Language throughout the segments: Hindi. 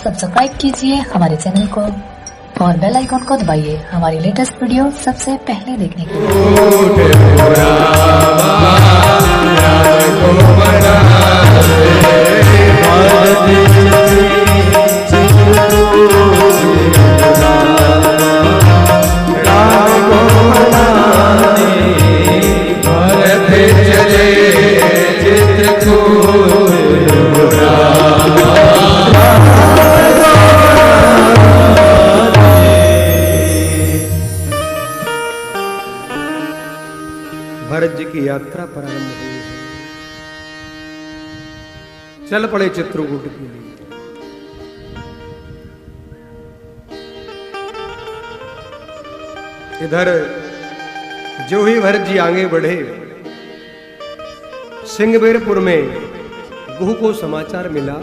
सब्सक्राइब कीजिए हमारे चैनल को और बेल आइकॉन को दबाइए हमारी लेटेस्ट वीडियो सबसे पहले देखने के भरत जी की यात्रा प्रारंभ हुई है। चल पड़े चित्रकूट के लिए। इधर जो ही भरत जी आगे बढ़े, सिंहबेरपुर में गुह को समाचार मिला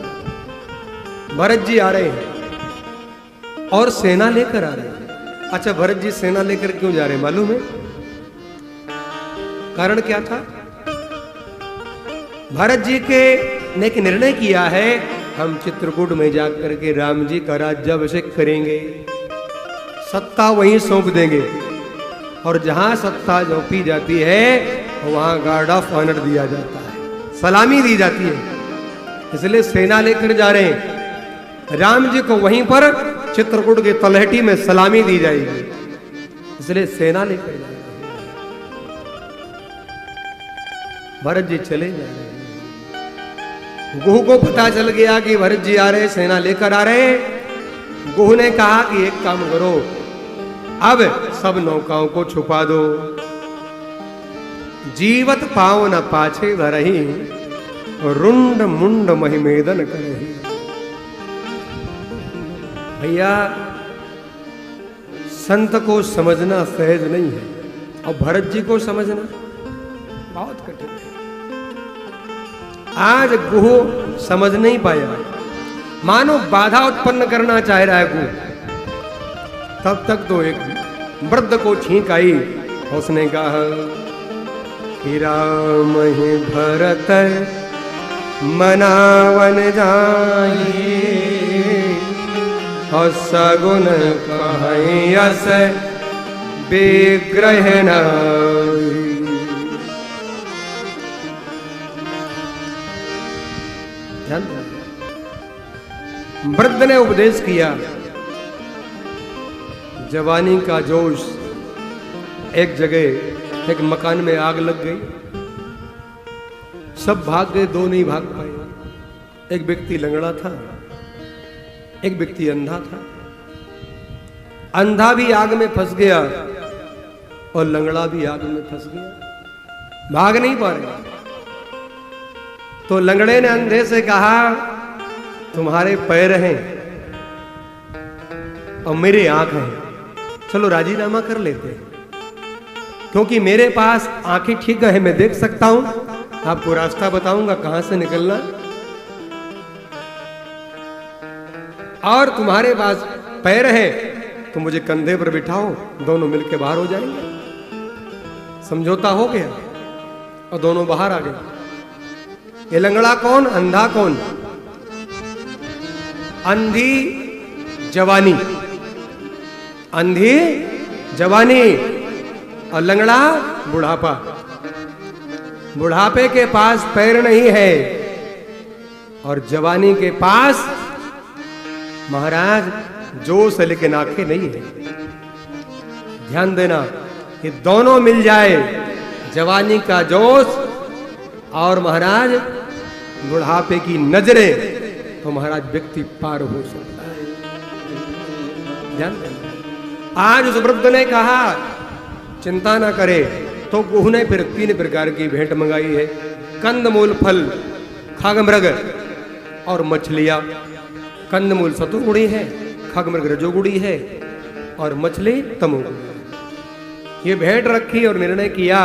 भरत जी आ रहे हैं और सेना लेकर आ रहे हैं। अच्छा, भरत जी सेना लेकर क्यों जा रहे हैं मालूम है? कारण क्या था? भरत जी के ने एक निर्णय किया है, हम चित्रकूट में जाकर के राम जी का राज्याभिषेक करेंगे, सत्ता वहीं सौंप देंगे और जहां सत्ता सौंपी जाती है वहां गार्ड ऑफ ऑनर दिया जाता है, सलामी दी जाती है। इसलिए सेना लेकर जा रहे हैं। राम जी को वहीं पर चित्रकूट के तलहटी में सलामी दी जाएगी, इसलिए सेना लेकर जा रहे हैं। भरत जी चले जा रहे हैं। गुह को पता चल गया कि भरत जी आ रहे, सेना लेकर आ रहे हैं। गुह ने कहा कि एक काम करो, अब सब नौकाओं को छुपा दो, जीवत पाव न पाछे धरही, रुंड मुंड महिमेदन करही। भैया, संत को समझना सहज नहीं है और भरत जी को समझना बहुत कठिन है। आज गुह समझ नहीं पाया, मानो बाधा उत्पन्न करना चाह रहा है गुह। तब तक तो एक वृद्ध को छींक आई, उसने कहा कि राम ही भरत मनावन जाइए और सगुन कहीं अस विग्रह नाई। वृद्ध ने उपदेश किया, जवानी का जोश। एक जगह एक मकान में आग लग गई, सब भाग गए, दो नहीं भाग पाए। एक व्यक्ति लंगड़ा था, एक व्यक्ति अंधा था। अंधा भी आग में फंस गया और लंगड़ा भी आग में फंस गया, भाग नहीं पा रहे। तो लंगड़े ने अंधे से कहा, तुम्हारे पैर हैं और मेरे आंख हैं, चलो राजीनामा कर लेते हैं, क्योंकि मेरे पास आंखें ठीक है, मैं देख सकता हूं, आपको रास्ता बताऊंगा कहां से निकलना, और तुम्हारे पास पैर है तो मुझे कंधे पर बिठाओ, दोनों मिलकर बाहर हो जाएंगे। समझौता हो गया और दोनों बाहर आ गए। ये लंगड़ा कौन, अंधा कौन? अंधी जवानी, अंधी जवानी और लंगड़ा बुढ़ापा। बुढ़ापे के पास पैर नहीं है और जवानी के पास महाराज जोश है लेकिन आंखें नहीं है। ध्यान देना, ये दोनों मिल जाए, जवानी का जोश और महाराज बुढ़ापे की नजरें, तो महाराज व्यक्ति पार हो सकता है। ध्यान देना। आज उस वृद्ध ने कहा चिंता ना करे, तो गुह ने फिर 3 प्रकार की भेंट मंगाई है, कंदमूल, फल, खगमृग और मछलियां। कंदमूल सतुगुणी है, खगमृग रजोगुणी है और मछली तमोगुणी। ये भेंट रखी और निर्णय किया,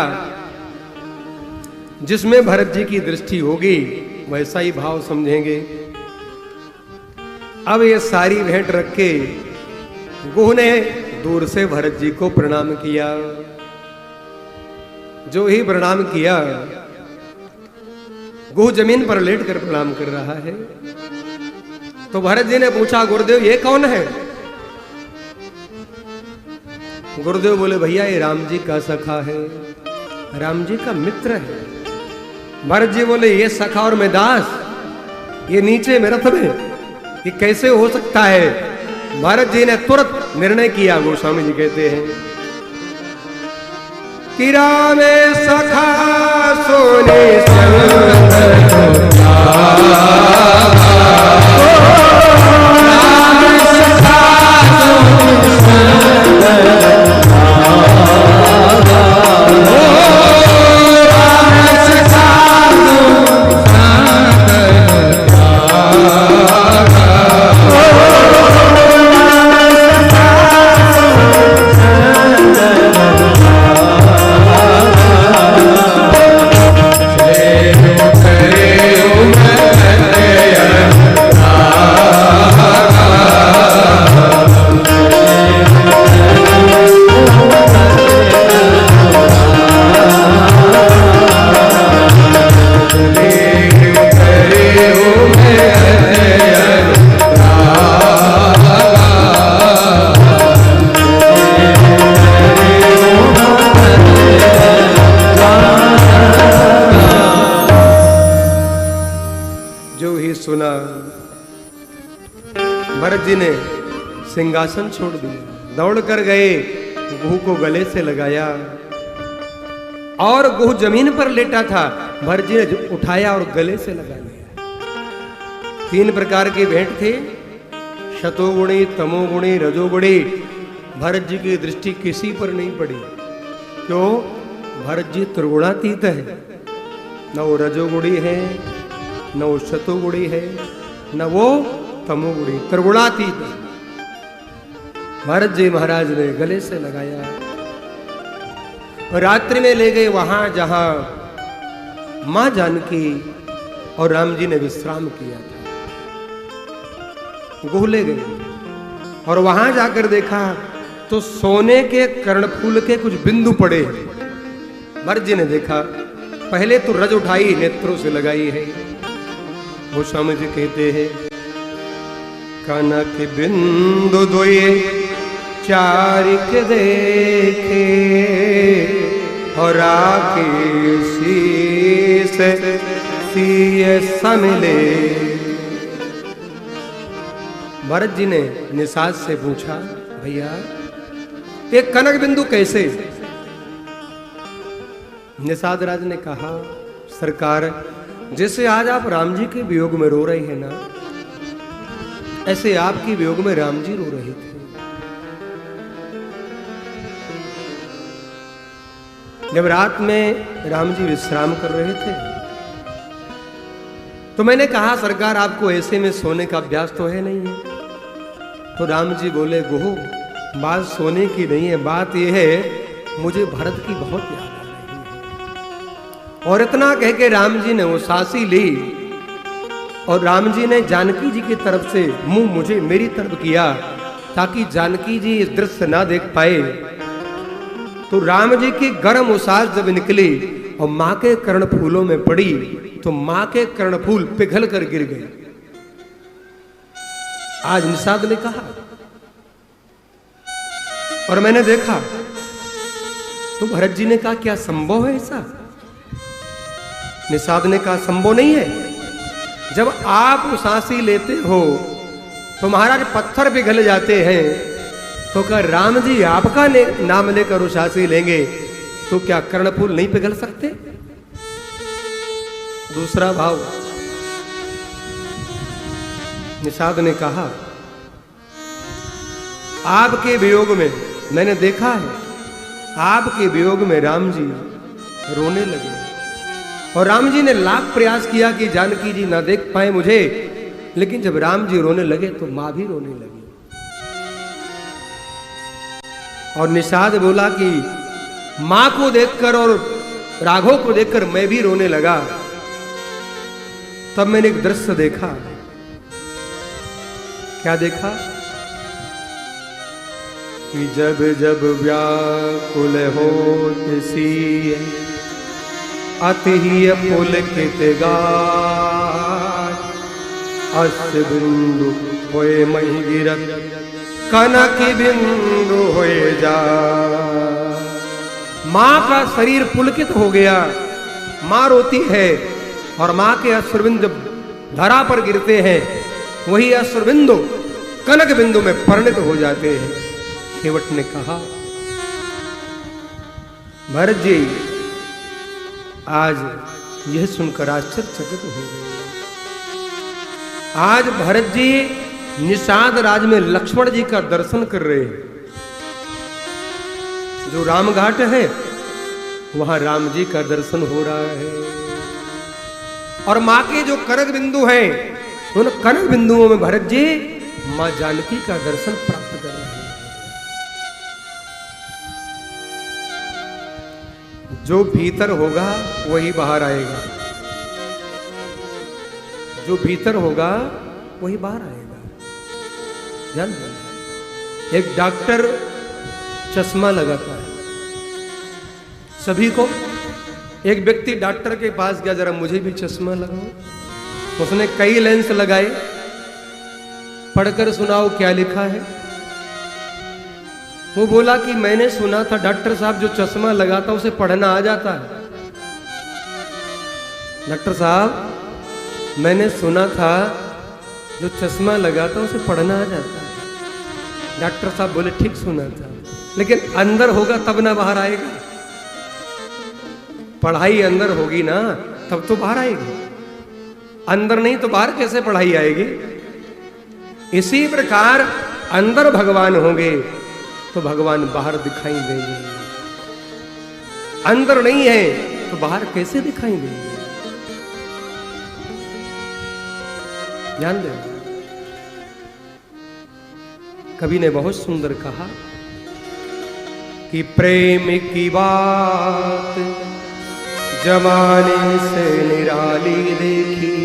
जिसमें भरत जी की दृष्टि होगी वैसा ही भाव समझेंगे। अब ये सारी भेंट रख के गुह ने दूर से भरत जी को प्रणाम किया। जो ही प्रणाम किया, गुह जमीन पर लेट कर प्रणाम कर रहा है। तो भरत जी ने पूछा, गुरुदेव ये कौन है? गुरुदेव बोले, भैया ये राम जी का सखा है, राम जी का मित्र है। भरत जी बोले, ये सखा और मैं दास, ये नीचे में रथ में, ये कैसे हो सकता है? भरत जी ने तुरंत निर्णय किया। गोस्वामी जी कहते हैं कि राम सखा सोने भरत जी ने सिंहासन छोड़ दिया, दौड़ कर गए, गुह को गले से लगाया और गुह जमीन पर लेटा था, भरत जी ने उठाया और गले से लगा लिया। 3 प्रकार के भेंट थे, शतोगुणी, तमोगुणी, रजोगुणी। भरत जी की दृष्टि किसी पर नहीं पड़ी। क्यों? भरत जी त्रिगुणातीत है, न वो रजोगुणी है, न वो शतोगुणी है, न वो तमोगुणी, त्रिगुणातीत है। भरत जी महाराज ने गले से लगाया और रात्रि में ले गए वहां जहां मां जानकी और राम जी ने विश्राम किया था। गुह ले गए और वहां जाकर देखा तो सोने के कर्णफूल के कुछ बिंदु पड़े। भरत जी ने देखा, पहले तो रज उठाई, नेत्रों से लगाई है। गोस्वामी जी कहते हैं, कनक बिंदु दोये चारिक देखे और आके शीस सिए समिले। भरत जी ने निषाद से पूछा, भैया एक कनक बिंदु कैसे? निषाद राज ने कहा, सरकार जैसे आज आप राम जी के वियोग में रो रहे हैं ना, ऐसे आपके वियोग में राम जी रो रहे थे। जब रात में राम जी विश्राम कर रहे थे तो मैंने कहा, सरकार आपको ऐसे में सोने का अभ्यास तो है नहीं है? तो राम जी बोले, गुह बात सोने की नहीं है, बात यह है मुझे भरत की बहुत याद आ रही है। और इतना कह के राम जी ने वो सांसी ली और राम जी ने जानकी जी की तरफ से मुंह मुझे मेरी तरफ किया ताकि जानकी जी इस दृश्य ना देख पाए। तो राम जी की गर्म उसास जब निकली और मां के कर्णफूलों में पड़ी तो मां के कर्णफूल पिघल कर गिर गए। आज निषाद ने कहा और मैंने देखा, तो भरत जी ने कहा, क्या संभव है ऐसा? निषाद ने कहा, संभव नहीं है। जब आप उसासी लेते हो तो महाराज पत्थर पिघल जाते हैं, तो क्या राम जी आपका नाम लेकर उसासी लेंगे तो क्या कर्णफूल नहीं पिघल सकते? दूसरा भाव, निषाद ने कहा, आपके वियोग में मैंने देखा है, आपके वियोग में राम जी रोने लगे और राम जी ने लाख प्रयास किया कि जानकी जी ना देख पाए मुझे, लेकिन जब राम जी रोने लगे तो मां भी रोने लगी। और निषाद बोला कि मां को देखकर और राघव को देखकर मैं भी रोने लगा। तब मैंने एक दृश्य देखा। क्या देखा? कि जब जब व्याकुल होत सिय अति ही पुलकित गाय अस्य बिंदु होए मही गिरत कनक बिंदु होए जा। मां का शरीर पुलकित हो गया, मां रोती है और मां के अश्रुबिंदु जब धरा पर गिरते हैं वही अश्रुबिंदु कनक बिंदु में परिणत हो जाते हैं। केवट ने कहा, भरत जी आज यह सुनकर आश्चर्यचकित हो गए। आज भरत जी निषाद राज में लक्ष्मण जी का दर्शन कर रहे हैं। जो रामघाट है वहां राम जी का दर्शन हो रहा है और मां के जो कनक बिंदु हैं उन कनक बिंदुओं में भरत जी मां जानकी का दर्शन प्राप्त कर रहे हैं। जो भीतर होगा वही बाहर आएगा, जो भीतर होगा वही बाहर आएगा। ध्यान देना, एक डॉक्टर चश्मा लगाता है सभी को। एक व्यक्ति डॉक्टर के पास गया, जरा मुझे भी चश्मा लगाओ। उसने कई लेंस लगाए, पढ़कर सुनाओ क्या लिखा है। वो बोला कि मैंने सुना था डॉक्टर साहब जो चश्मा लगाता उसे पढ़ना आ जाता है। डॉक्टर साहब मैंने सुना था जो चश्मा लगाता उसे पढ़ना आ जाता है। डॉक्टर साहब बोले ठीक सुना था, लेकिन अंदर होगा तब ना बाहर आएगा। पढ़ाई अंदर होगी ना तब तो बाहर आएगी, अंदर नहीं तो बाहर कैसे पढ़ाई आएगी। इसी प्रकार अंदर भगवान होंगे तो भगवान बाहर दिखाई देंगे, अंदर नहीं है तो बाहर कैसे दिखाई देंगे। ध्यान दे, कवि ने बहुत सुंदर कहा कि प्रेम की बात जमाने से निराली देखी,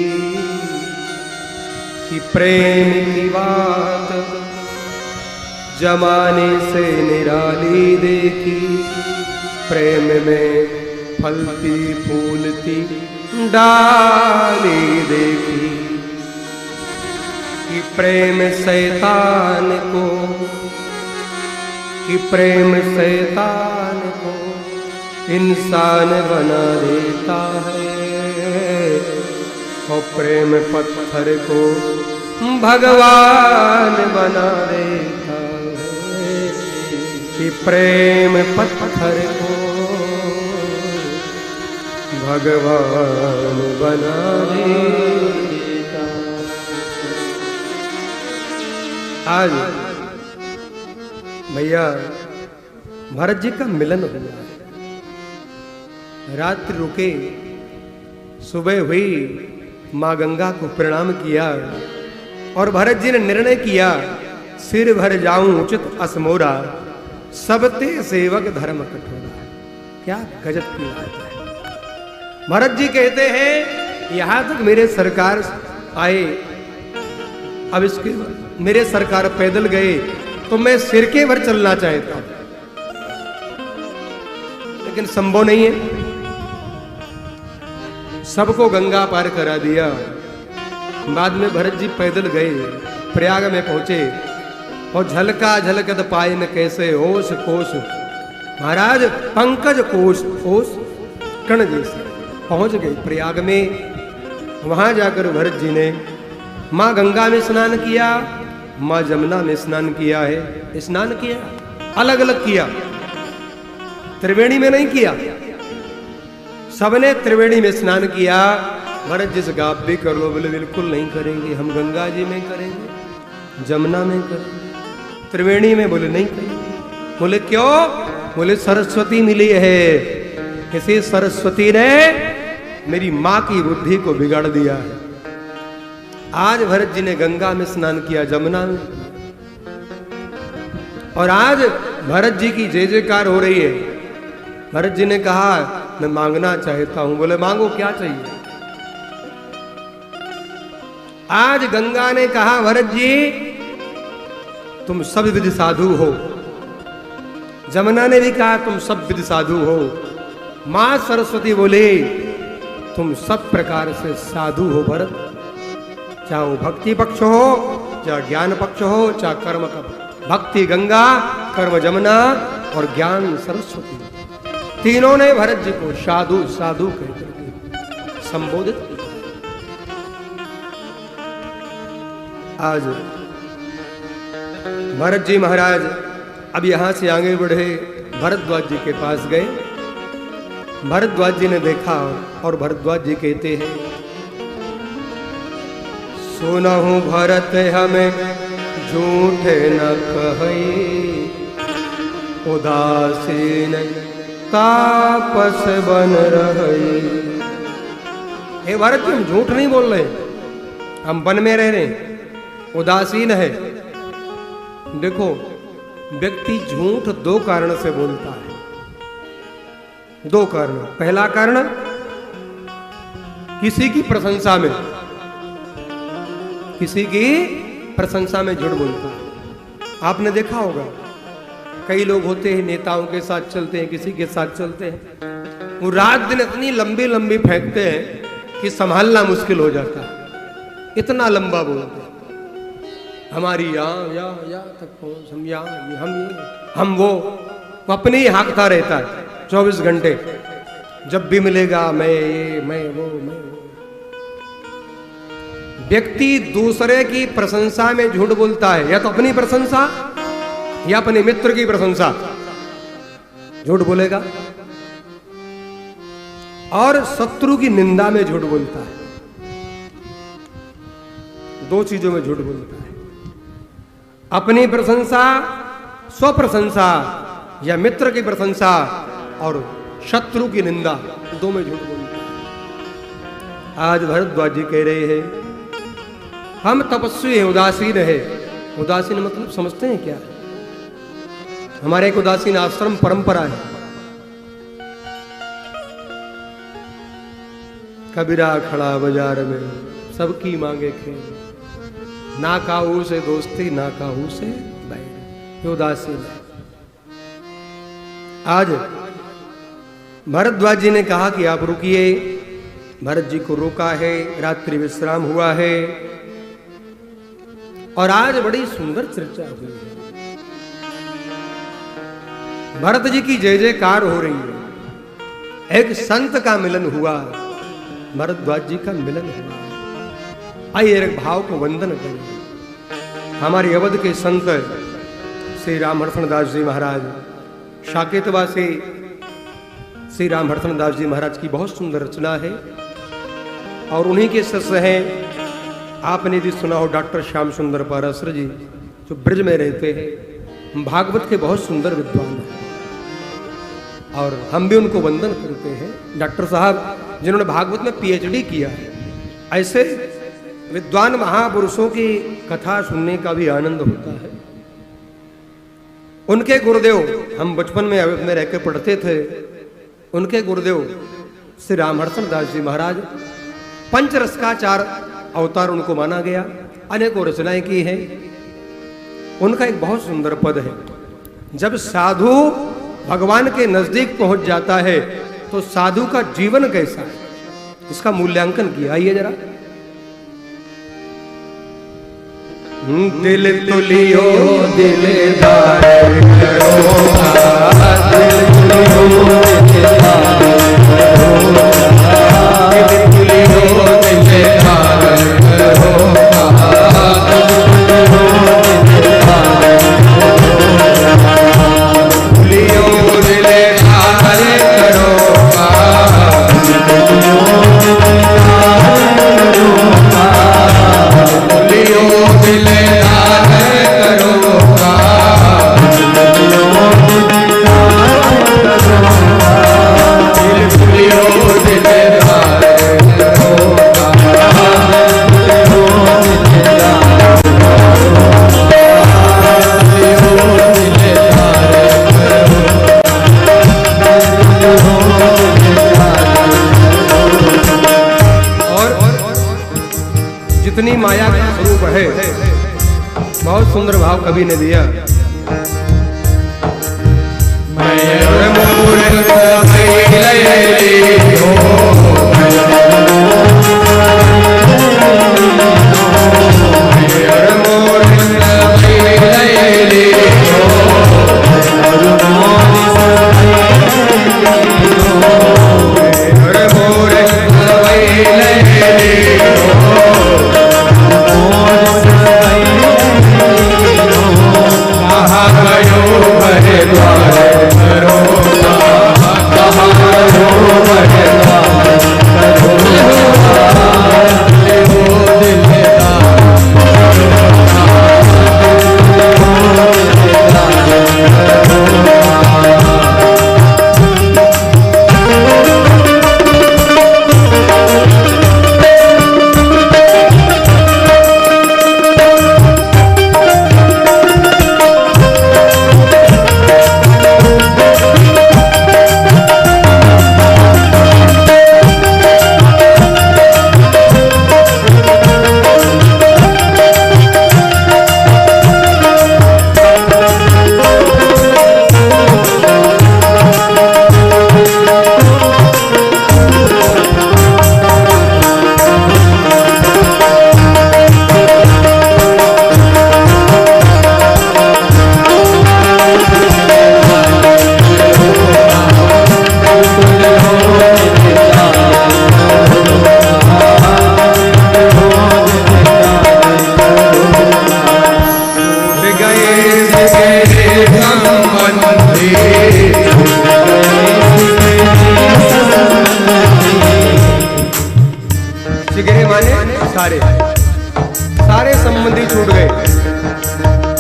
कि प्रेम की बात जमाने से निराली देखी। प्रेम में फलती फूलती डाली देखी, कि प्रेम शैतान को, कि प्रेम शैतान को इंसान बना देता है और प्रेम पत्थर को भगवान बना देता है। कि प्रेम पत्थर को भगवान बना देता। आज भैया भरत जी का मिलन हुआ, रात्रि रुके, सुबह हुई, मां गंगा को प्रणाम किया और भरत जी ने निर्णय किया सिर भर जाऊं उचित असमोरा, सबते सेवक धर्म कठोरा। क्या गजब की बात है। भरत जी कहते हैं यहां तक मेरे सरकार आए, अब इसके मेरे सरकार पैदल गए तो मैं सिर के भर चलना चाहता हूं, लेकिन संभव नहीं है। सबको गंगा पार करा दिया। बाद में भरत जी पैदल गए, प्रयाग में पहुंचे और झलका झलकत पाए न कैसे होश कोश। महाराज पंकज कोश कोश कण जैसे पहुंच गए प्रयाग में। वहां जाकर भरत जी ने मां गंगा में स्नान किया, मां जमुना में स्नान किया है। स्नान किया अलग अलग किया, त्रिवेणी में नहीं किया। सबने त्रिवेणी में स्नान किया। भरत जी से आप भी कर लो, बोले बिल्कुल नहीं करेंगे, हम गंगा जी में करेंगे, जमुना में करेंगे, त्रिवेणी में बोले नहीं करेंगे। बोले क्यों? बोले सरस्वती मिली है, किसी सरस्वती ने मेरी मां की बुद्धि को बिगाड़ दिया है। आज भरत जी ने गंगा में स्नान किया, जमुना में, और आज भरत जी की जय जयकार हो रही है। भरत जी ने कहा मैं मांगना चाहता हूं। बोले मांगो, क्या चाहिए? आज गंगा ने कहा भरत जी तुम सब विधि साधु हो। जमुना ने भी कहा तुम सब विधि साधु हो। मां सरस्वती बोले तुम सब प्रकार से साधु हो भरत, चाहे वो भक्ति पक्ष हो, चाहे ज्ञान पक्ष हो, चाहे कर्म का। भक्ति गंगा, कर्म जमुना और ज्ञान सरस्वती, तीनों ने भरत जी को साधु साधु कहकर संबोधित किया। आज भरत जी महाराज अब यहां से आगे बढ़े, भरद्वाज जी के पास गए। भरद्वाज जी ने देखा और भरद्वाज जी कहते हैं, सुनहु भरत हमें झूठे न कही, उदासीन तापस बन रही। हे भरत जी, हम झूठ नहीं बोल रहे, हम वन में रह रहे, उदासीन है। देखो, व्यक्ति झूठ दो कारण से बोलता है, दो कारण। पहला कारण किसी की प्रशंसा में, किसी की प्रशंसा में झूठ बोलता है। आपने देखा होगा, कई लोग होते हैं नेताओं के साथ चलते हैं, किसी के साथ चलते हैं, वो रात दिन इतनी लंबी लंबी फेंकते हैं कि संभालना मुश्किल हो जाता है, इतना लंबा बोलते हैं। हमारी यहाँ तक पहुंच, हम यहाँ, हम वो अपने ही हाँकता रहता है 24 घंटे। जब भी मिलेगा मैं ये, मैं वो। व्यक्ति दूसरे की प्रशंसा में झूठ बोलता है, या तो अपनी प्रशंसा या अपने मित्र की प्रशंसा झूठ बोलेगा, और शत्रु की निंदा में झूठ बोलता है। दो चीजों में झूठ बोलता है, अपनी प्रशंसा, स्वप्रशंसा, या मित्र की प्रशंसा और शत्रु की निंदा, दो में झूठ बोलता है। आज भरद्वाज जी कह रहे हैं, हम तपस्वी हैं, उदासीन है। उदासीन मतलब समझते हैं क्या? हमारे एक उदासीन आश्रम परंपरा है। कबीरा खड़ा बाजार में, सबकी मांगे खेल, ना काहू से दोस्ती, ना काहू से बैर। ये उदासीन है। आज भरद्वाज जी ने कहा कि आप रुकिए। भरत जी को रोका है, रात्रि विश्राम हुआ है, और आज बड़ी सुंदर चर्चा हुई है। भरत जी की जय जयकार हो रही है। एक संत का मिलन हुआ, भरद्वाज जी का मिलन हुआ। आइए एक भाव को वंदन करें। हमारे अवध के संत श्री रामहर्षण दास जी महाराज, साकेतवासी श्री रामहर्षण दास जी महाराज की बहुत सुंदर रचना है, और उन्हीं के शिष्य हैं, आपने यदि सुना हो, डॉक्टर श्याम सुंदर पाराशर जी, जो ब्रज में रहते हैं, भागवत के बहुत सुंदर विद्वान हैं, और हम भी उनको वंदन करते हैं। डॉक्टर साहब जिन्होंने भागवत में PhD किया है। ऐसे विद्वान महापुरुषों की कथा सुनने का भी आनंद होता है। उनके गुरुदेव, हम बचपन में अवध में रहकर पढ़ते थे, उनके गुरुदेव श्री रामहर्षण दास जी महाराज, पंचरस का 4 अवतार उनको माना गया, अनेकों रचनाएं की हैं। उनका एक बहुत सुंदर पद है, जब साधु भगवान के नजदीक पहुंच जाता है तो साधु का जीवन कैसा है, इसका मूल्यांकन किया। आइए जरा। दिल तुलियो दिलदार करो, दिल तुलियो दिलदार करो, दिल तुलियो दिलदार करो, तुलियो दिलदार करो, जितनी माया का स्वरूप है, बहुत सुंदर भाव कवि ने दिया। मैं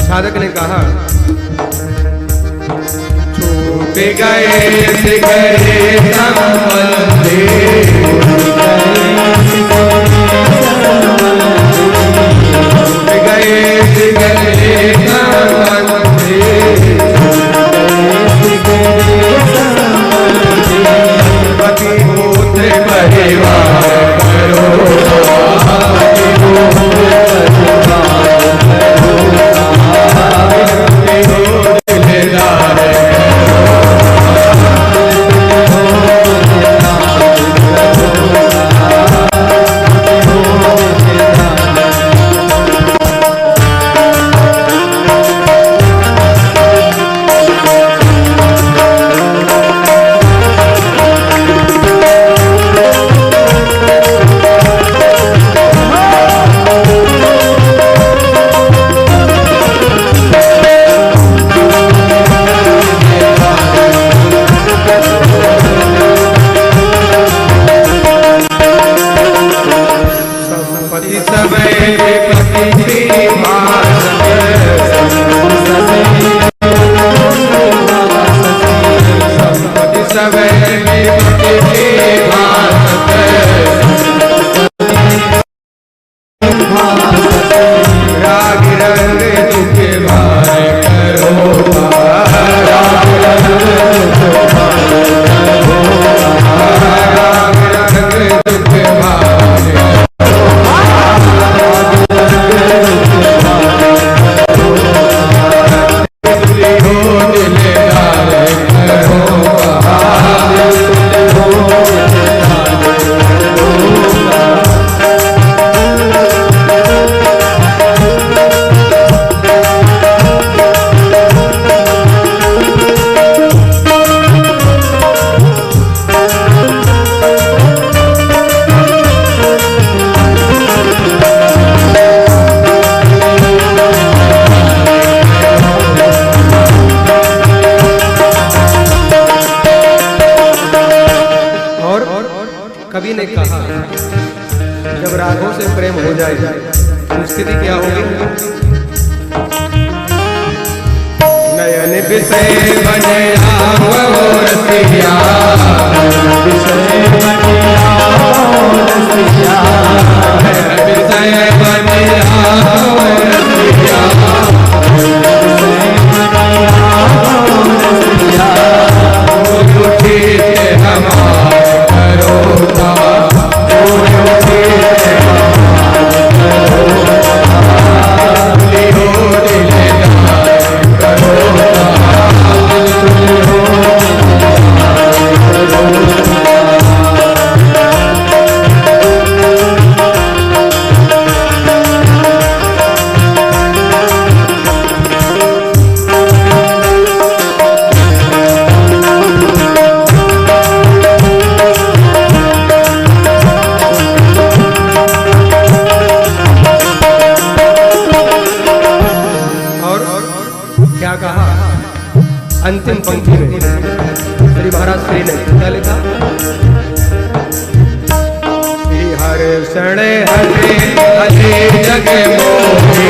साधक ने कहा, छूट गए सिगरे संबंधी, छूट गए सिगरे संबंधी, पति पुत्र परिवार करो, कवि ने कहा, जब राघव से प्रेम हो जाए तो स्थिति क्या होगी? नयन विषय बने रसिया, विषय बने रसिया, नयन विषय बने रसिया, अंतिम पंक्ति में श्री महाराज श्री ने क्या लिखा? श्री हर शरण हरे हरे जग मोहि,